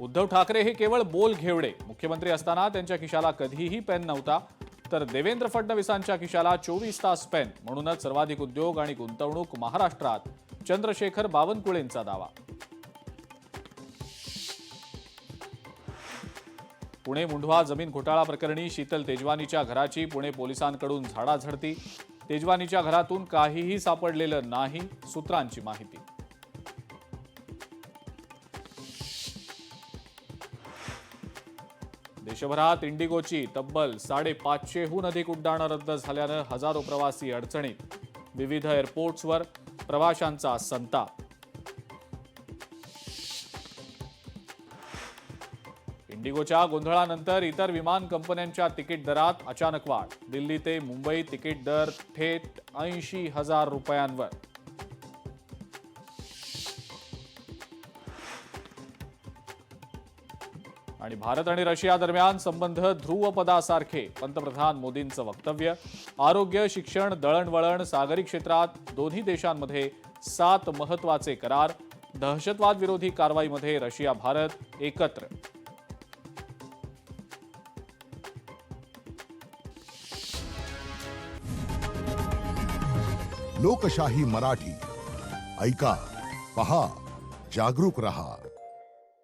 उद्धव ठाकरे हे केवळ बोल घेवडे. मुख्यमंत्री असताना त्यांच्या खिशाला कधीही पेन नव्हता, तर देवेंद्र फडणवीसांच्या खिशाला 24 तास पेन. म्हणूनच सर्वाधिक उद्योग आणि गुंतवणूक महाराष्ट्रात. चंद्रशेखर बावनकुळेंचा दावा. पुणे मुंढवा जमीन घोटाळा प्रकरणी शीतल तेजवानीच्या घराची पुणे पोलिसांकडून झाडाझडती. तेजवानीच्या घरातून काहीही सापडलेलं नाही, सूत्रांची माहिती. देशभरात इंडिगोची तब्बल 550हून अधिक उड्डाणं रद्द झाल्यानं हजारो प्रवासी अडचणीत. विविध एअरपोर्ट्सवर प्रवाशांचा संताप. इंडिगोच्या गोंधळानंतर इतर विमान कंपन्यांच्या तिकीट दरात अचानक वाढ. दिल्ली ते मुंबई तिकीट दर थेट 80,000 रुपयांवर. आणि भारत आणि रशिया दरम्यान संबंध ध्रुवपदासारखे. पंतप्रधान मोदींचं वक्तव्य. आरोग्य, शिक्षण, दळणवळण, सागरी क्षेत्रात दोन्ही देशांमध्ये 7 महत्वाचे करार. दहशतवाद विरोधी कारवाईमध्ये रशिया भारत एकत्र. लोकशाही मराठी ऐका, पहा, जागरूक रहा.